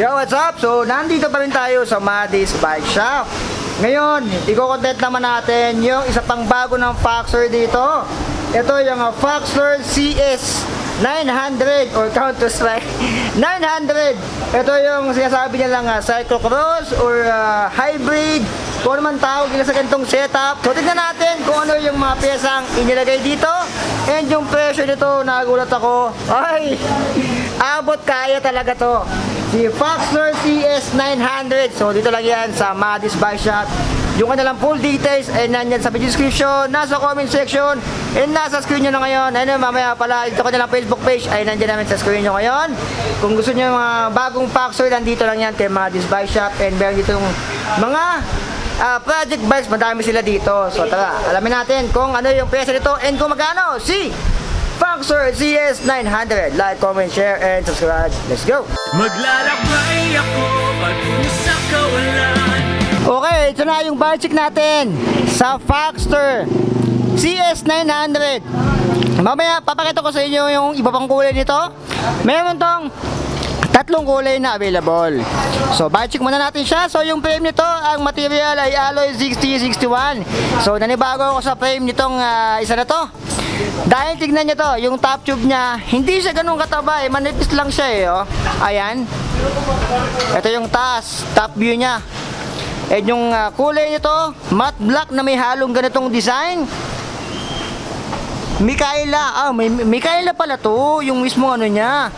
Yo, what's up? So, nandito pa rin tayo sa Madis Bike Shop. Ngayon, i-content naman natin yung isa pang bago ng Foxer dito. Ito yung Foxer CS 900 or Counter-Strike 900. Ito yung sinasabi niya lang cyclocross or hybrid. Kung naman tawag nila sa ganitong setup. So, tignan natin kung ano yung mga pyesang inilagay dito. And yung presyo nito, nagulat ako. Ay, abot kaya talaga to. Si Foxer CS 900. So dito lang yan sa Madis Bike Shop. Yung kanilang full details ay nandyan sa description, nasa comment section, and nasa screen nyo na ngayon. Ayun, mamaya pala, ito kanilang Facebook page ay nandyan namin sa screen nyo ngayon. Kung gusto nyo mga bagong Foxer, nandito lang yan kay Madis Bike Shop. And meron dito yung mga project bikes, madami sila dito. So tara, alamin natin kung ano yung pesa nito and kung magkano si Foxer CS 900. Like, comment, share, and subscribe. Let's go! Maglalakbay ako patungo sa kawalan. Okay, ito na yung bike natin sa Foxer CS 900. Mamaya papakita ko sa inyo yung iba pang kulay nito. Meron tong tatlong kulay na available. So, bike muna natin siya. So, yung frame nito, ang material ay alloy 6061. So, nanibago ako sa frame nitong isa na to. Dahil tignan nyo to, yung top tube niya, hindi siya ganun kataba eh, manipis lang siya eh, oh. Ayan. Ito yung taas, top view niya. And yung kulay nito, matte black na may halong ganitong design. Mikaela, Mikaela pala to, yung mismo ano niya.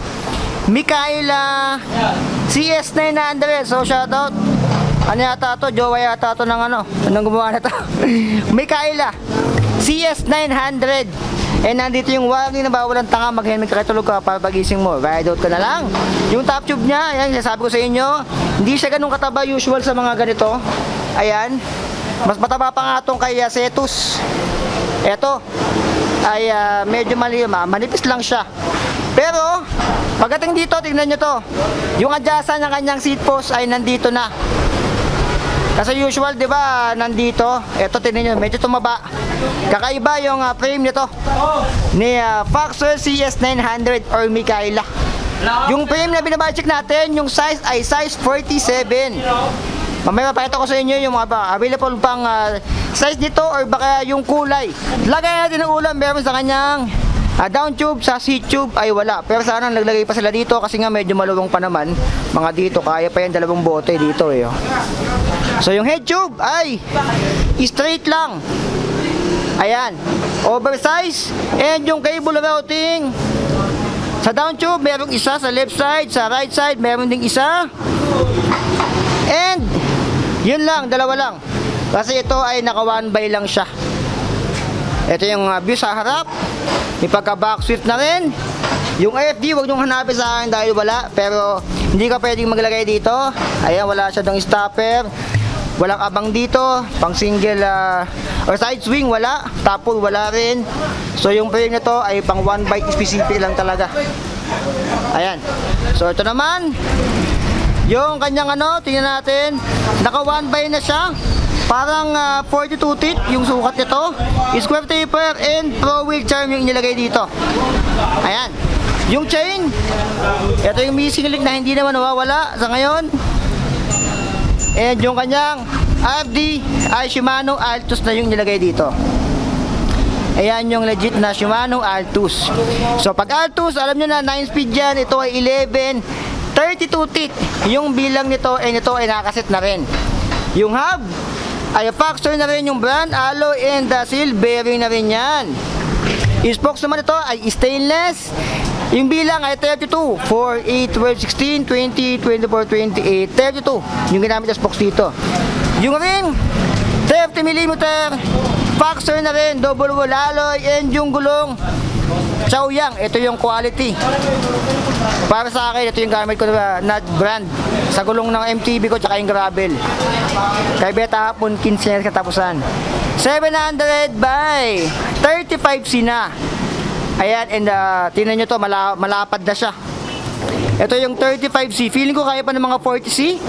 Mikaela CS 900, so shoutout. Ano yata to, jowa yata to ng ano, anong gumawa na to? Mikaela CS 900. And nandito yung warning na bawal ang tanga, mag-helmet ka, tulog ka para pagising mo, ride out ka na lang. Yung top tube niya, ayan, sasabi ko sa inyo, hindi siya ganun kataba usual sa mga ganito. Ayan, mas mataba pa nga itong kay Cetus. Eto ay medyo manipis lang siya. Pero pagdating dito, tignan nyo to, yung adjustan ng kanyang seat post ay nandito na. Kasi usual, di ba, nandito. Ito, tingnan nyo, medyo tumaba. Kakaiba yung frame nito ni Foxer CS 900 or Mikaela. Yung frame na binabudget natin, yung size ay size 47. Mamaya mapakita ko sa inyo yung mga available pang size dito or baka yung kulay. Lagay natin ng ulam, meron sa kanyang down tube, sa seat tube ay wala. Pero sana naglagay pa sila dito kasi nga medyo maluwang pa naman. Mga dito, kaya pa yan dalawang bote dito eh. So yung head tube ay straight lang. Ayan, oversize. And yung cable routing sa down tube, merong isa sa left side, sa right side, meron ding isa. And yun lang, dalawa lang. Kasi ito ay naka 1x lang siya. Ito yung view sa harap. May pagka back swift na rin. Yung AFD, huwag niyong hanapin sa akin dahil wala. Pero hindi ka pwedeng maglagay dito. Ayan, wala siya ng stopper. Walang abang dito. Pang single or side swing, wala. Tapol, wala rin. So yung frame nito ay pang 1x specific lang talaga. Ayan. So ito naman, yung kanyang ano, tingnan natin. Naka 1x na siya. Parang 42 teeth yung sukat nito. Square taper and pro wheel charm yung inilagay dito. Ayan. Yung chain, ito yung missing link na hindi naman nawawala sa ngayon. And yung kanyang RFD ay Shimano Altus na yung nilagay dito. Ayan yung legit na Shimano Altus. So pag Altus, alam nyo na 9 speed yan. Ito ay 11 32 teeth yung bilang nito, and ito ay nakaset na rin. Yung hub ay Foxer na rin yung brand, alloy and seal bearing na rin yan. Yung spokes naman ito ay stainless. Yung bilang ay 32, 4, 8, 12, 16, 20, 24, 28, 32 yung ginamit na spokes dito. Yung ring 30mm Foxer na rin, double wall alloy, and yung gulong Chaoyang, ito yung quality. Para sa akin, ito yung gamit ko na brand sa gulong ng MTB ko tsaka yung gravel. Kay Beta hapon 15 years katapusan. 700 by 35C na. Ayan, and tingnan nyo to, malapad na siya. Ito yung 35C. Feeling ko kaya pa ng mga 40C.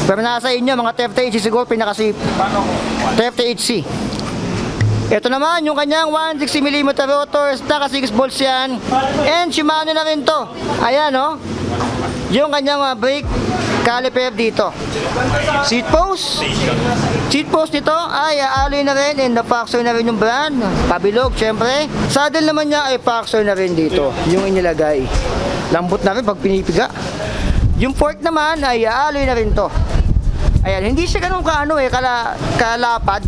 Pero nasa inyo, mga 38C siguro pinaka-safe. 38C. Ito naman yung kanyang 160mm rotor, naka 6 volts yan. And Shimano na rin to. Ayan, oh. Yung kanyang brake caliper dito. Seat post. Seat post nito ay alloy na rin and Foxer na rin yung brand. Pabilog, syempre. Saddle naman niya ay Foxer na rin dito. Yung inilagay. Lambot na rin pag pinipiga. Yung fork naman ay alloy na rin to. Ayan, hindi siya ganun kalapad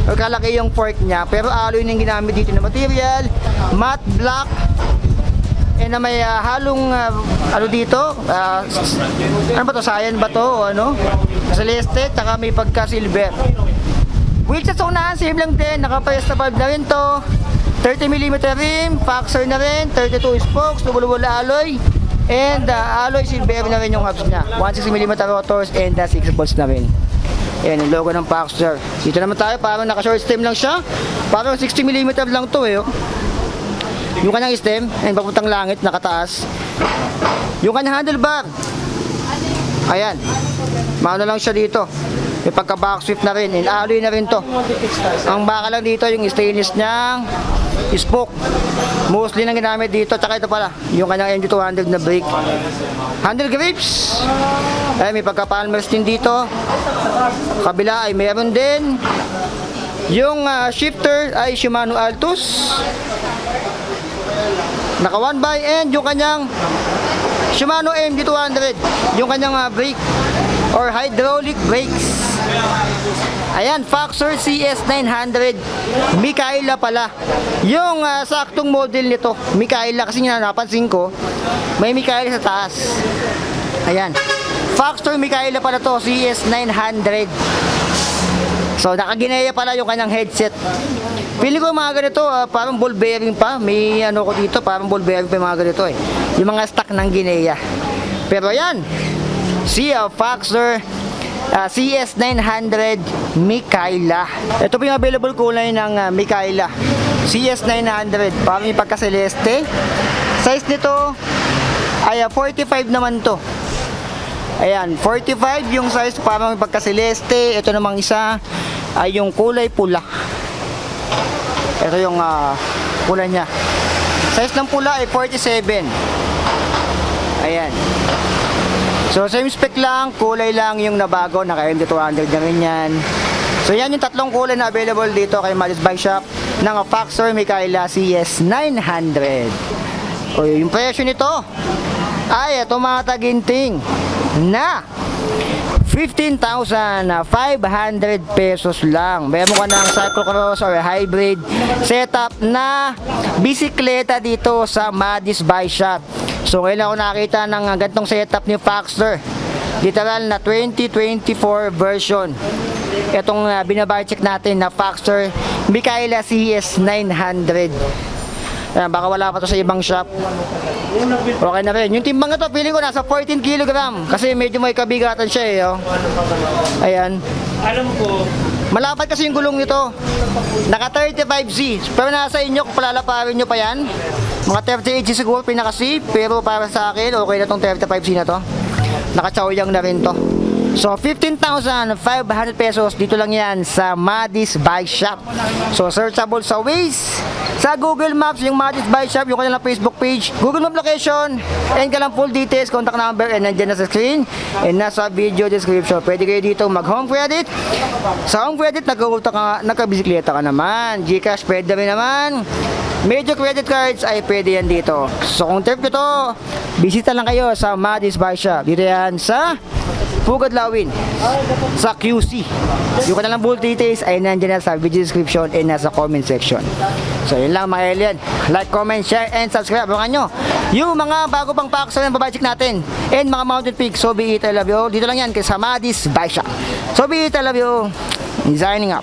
o kalaki yung fork niya, pero alloy na yung ginamit dito na material, matte black, and na may halong ano dito, ano ba to, cyan ba to o ano, celeste, tsaka may pagka silver. Wheels sa unahan, same lang din, naka-press na valve na rin to, 30mm rim, Foxer na rin, 32 spokes, double alloy, and alloy silver na rin yung hubs niya, 160mm rotors and 6 bolts na rin. Ayan yung logo ng Foxer. Dito naman tayo, parang naka-short stem lang siya, parang 60mm lang to eh. Yung kanyang stem, ayun, papuntang langit, nakataas. Yung kanyang handlebar, ayan, maano lang siya dito. May pagka-back swift na rin, and alloy na rin to. Ang baka lang dito, yung stainless niyang spoke. Mostly nang ginamit dito, tsaka ito pala, yung kanyang MG200 na brake. Handle grips, ay may pagka-palmers din dito. Kabila ay meron din. Yung shifter ay Shimano Altus. Naka 1x, and yung kanyang Shimano MG200, yung kanyang brake or hydraulic brakes. Ayan, Foxer CS900 Mikaela pala. Yung saktong model nito, Mikaela, kasi nga napansin ko, may Mikaela sa taas. Ayan, Foxer Mikaela pala to, CS900. So, nakagineya pala yung kanyang headset. Pili ko mga ganito, parang ball bearing pa. May ano ko dito, parang ball bearing pa yung mga ganito eh. Yung mga stock ng Gineya. Pero yan, si Foxer CS900 Mikaela. Ito po yung available kulay ng Mikaela CS900. Parang yung pagka-celeste. Size nito ay 45 naman to. Ayan, 45 yung size, parang yung pagka-celeste. Ito namang isa ay yung kulay pula. Ito yung kulay niya. Size ng pula ay 47. Ayan. So same spec lang, kulay lang yung nabago, naka MD200 na rin yan. So yan yung tatlong kulay na available dito kay Madis Bike Shop ng Foxer Mikaela CS900. O yung presyo nito ay tumataginting na 15,500 pesos lang. Meron ka ng cyclocross or hybrid setup na bisikleta dito sa Madis Bike Shop. So kailan ko nakita ng ganitong setup ni Foxer, literal na 2024 version. Itong binabike check natin na Foxer Mikaela CS900. Baka wala pa to sa ibang shop. Okay na rin. Yung timbang na to, feeling ko nasa 14 kg. Kasi medyo may kabigatan siya eh. Oh. Ayan. Alam ko, malapad kasi yung gulong nito. Naka 35Z. Pero nasa inyo kung palalaparin nyo pa yan. Mga 38Z siguro pinaka-C. Pero para sa akin, okay na tong 35Z na to. Naka-chowyang na rin to. So 15,500 pesos dito lang yan sa Madis Bike Shop. So searchable sa Waze, sa Google Maps yung Madis Bike Shop, yung kanilang Facebook page, Google Map location, and kalang full details, contact number, and nandyan na sa screen and nasa video description. Pwede kayo dito mag home credit. Sa home credit nagka-bisikleta ka naman, GCash pwede rin naman, major credit cards ay pwede yan dito. So kung trip nyo to, bisita lang kayo sa Madis Bike Shop. Dito yan sa Pugad Lawin sa QC. Yung kanilang full details ay nandiyan na sa video description and nasa comment section. So yun lang mga alien. Like, comment, share, and subscribe. Abangan nyo yung mga bago pang Foxer na babaycheck natin and mga mountain peaks. So be it, I love you. Dito lang yan sa Madis Bike Shop. So be it, I love you. Signing up.